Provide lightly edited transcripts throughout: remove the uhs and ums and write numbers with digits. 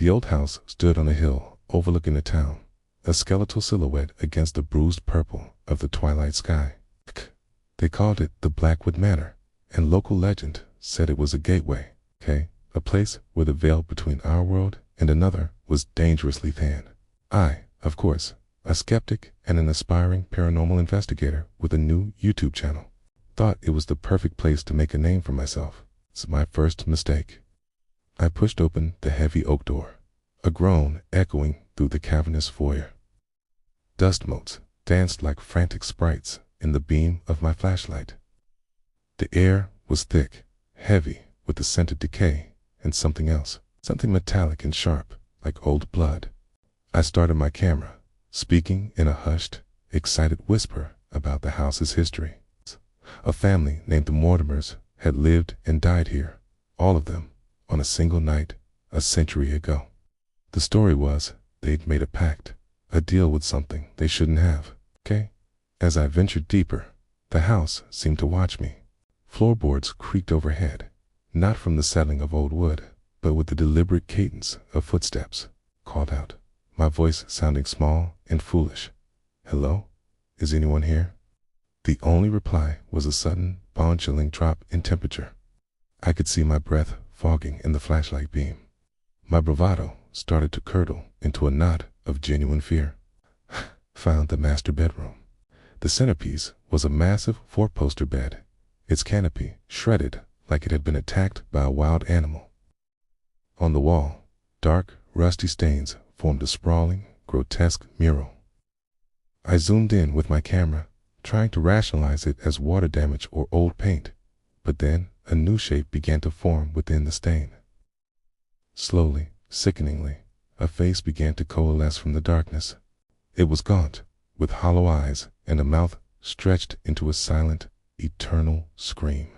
The old house stood on a hill overlooking the town, a skeletal silhouette against the bruised purple of the twilight sky. They called it the Blackwood Manor, and local legend said it was a gateway, a place where the veil between our world and another was dangerously thin. I, of course, a skeptic and an aspiring paranormal investigator with a new YouTube channel, thought it was the perfect place to make a name for myself. It's my first mistake. I pushed open the heavy oak door, a groan echoing through the cavernous foyer. Dust motes danced like frantic sprites in the beam of my flashlight. The air was thick, heavy with the scent of decay and something else, something metallic and sharp like old blood. I started my camera, speaking in a hushed, excited whisper about the house's history. A family named the Mortimers had lived and died here, all of them, on a single night a century ago. The story was they'd made a pact, a deal with something they shouldn't have. As I ventured deeper, the house seemed to watch me. Floorboards creaked overhead, not from the settling of old wood, but with the deliberate cadence of footsteps. Called out, my voice sounding small and foolish. "Hello? Is anyone here?" The only reply was a sudden, bone-chilling drop in temperature. I could see my breath fogging in the flashlight beam. My bravado started to curdle into a knot of genuine fear. Found the master bedroom. The centerpiece was a massive four-poster bed, its canopy shredded like it had been attacked by a wild animal. On the wall, dark, rusty stains formed a sprawling, grotesque mural. I zoomed in with my camera, trying to rationalize it as water damage or old paint, but then a new shape began to form within the stain. Slowly, sickeningly, a face began to coalesce from the darkness. It was gaunt, with hollow eyes and a mouth stretched into a silent, eternal scream.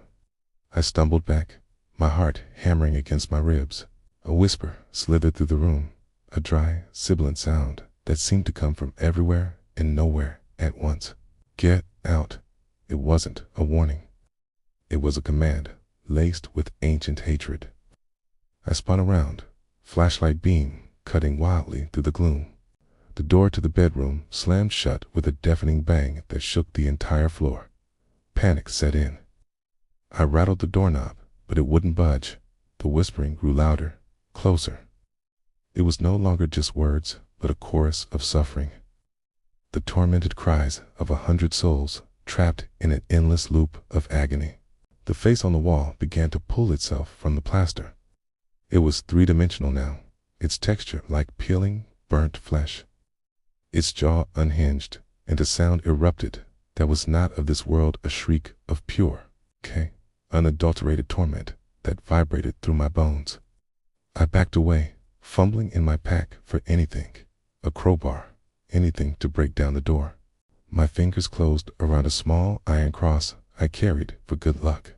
I stumbled back, my heart hammering against my ribs. A whisper slithered through the room, a dry, sibilant sound that seemed to come from everywhere and nowhere at once. "Get out." It wasn't a warning. It was a command, laced with ancient hatred. I spun around, flashlight beam cutting wildly through the gloom. The door to the bedroom slammed shut with a deafening bang that shook the entire floor. Panic set in. I rattled the doorknob, but it wouldn't budge. The whispering grew louder, closer. It was no longer just words, but a chorus of suffering. The tormented cries of 100 souls trapped in an endless loop of agony. The face on the wall began to pull itself from the plaster. It was three-dimensional now, its texture like peeling, burnt flesh. Its jaw unhinged, and a sound erupted that was not of this world, a shriek of pure, unadulterated torment that vibrated through my bones. I backed away, fumbling in my pack for anything, a crowbar, anything to break down the door. My fingers closed around a small iron cross I carried for good luck.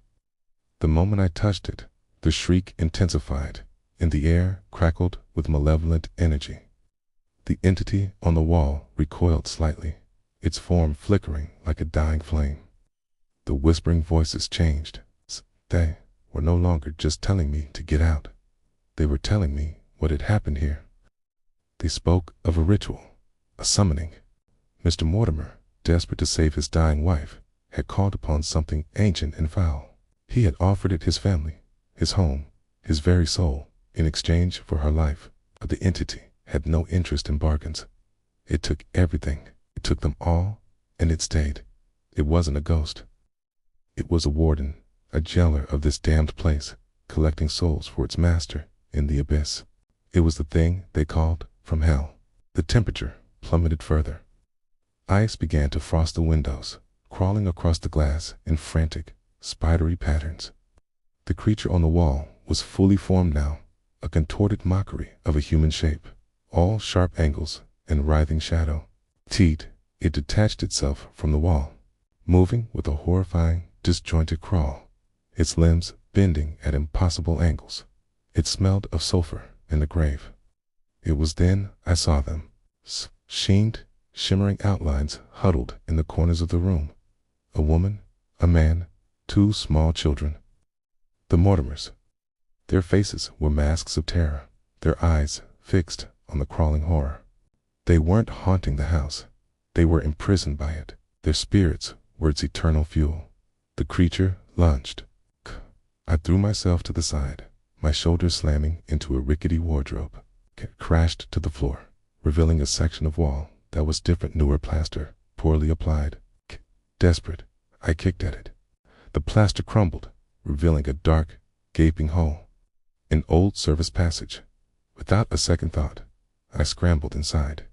The moment I touched it, the shriek intensified, and the air crackled with malevolent energy. The entity on the wall recoiled slightly, its form flickering like a dying flame. The whispering voices changed. They were no longer just telling me to get out. They were telling me what had happened here. They spoke of a ritual, a summoning. Mr. Mortimer, desperate to save his dying wife, had called upon something ancient and foul. He had offered it his family, his home, his very soul, in exchange for her life. But the entity had no interest in bargains. It took everything. It took them all, and it stayed. It wasn't a ghost. It was a warden, a jailer of this damned place, collecting souls for its master in the abyss. It was the thing they called from hell. The temperature plummeted further. Ice began to frost the windows, crawling across the glass in frantic, spidery patterns. The creature on the wall was fully formed now, a contorted mockery of a human shape, all sharp angles and writhing shadow. It detached itself from the wall, moving with a horrifying, disjointed crawl, its limbs bending at impossible angles. It smelled of sulfur and the grave. It was then I saw them, sheened, shimmering outlines huddled in the corners of the room. A woman, a man, 2 small children. The Mortimers. Their faces were masks of terror, their eyes fixed on the crawling horror. They weren't haunting the house. They were imprisoned by it. Their spirits were its eternal fuel. The creature lunged. I threw myself to the side, my shoulders slamming into a rickety wardrobe. Crashed to the floor, revealing a section of wall that was different, newer plaster, poorly applied. Desperate, I kicked at it. The plaster crumbled, revealing a dark, gaping hole. An old service passage. Without a second thought, I scrambled inside.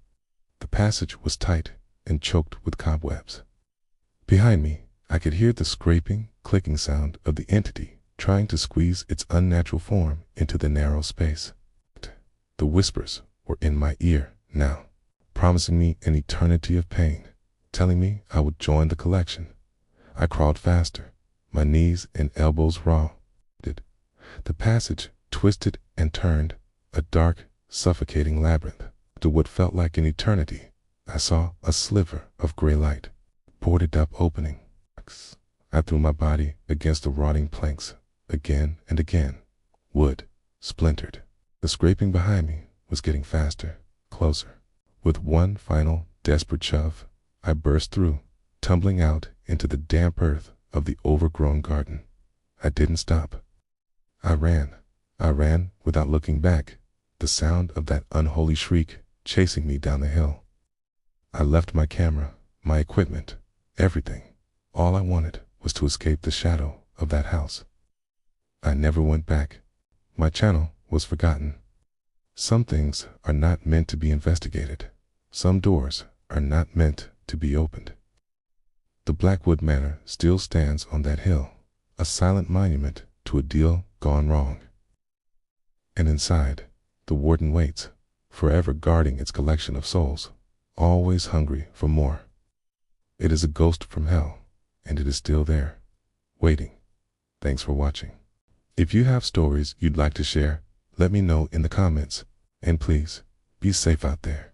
The passage was tight and choked with cobwebs. Behind me, I could hear the scraping, clicking sound of the entity trying to squeeze its unnatural form into the narrow space. The whispers were in my ear now, promising me an eternity of pain, telling me I would join the collection. I crawled faster, my knees and elbows raw. The passage twisted and turned, a dark, suffocating labyrinth. To what felt like an eternity, I saw a sliver of gray light, boarded up opening. I threw my body against the rotting planks again and again. Wood splintered. The scraping behind me was getting faster, closer. With one final, desperate shove, I burst through, tumbling out into the damp earth of the overgrown garden. I didn't stop. I ran without looking back, the sound of that unholy shriek chasing me down the hill. I left my camera, my equipment, everything. All I wanted was to escape the shadow of that house. I never went back. My channel was forgotten. Some things are not meant to be investigated. Some doors are not meant to be opened. The Blackwood Manor still stands on that hill, a silent monument to a deal gone wrong. And inside, the warden waits, forever guarding its collection of souls, always hungry for more. It is a ghost from hell, and it is still there, waiting. Thanks for watching. If you have stories you'd like to share, let me know in the comments. And please, be safe out there.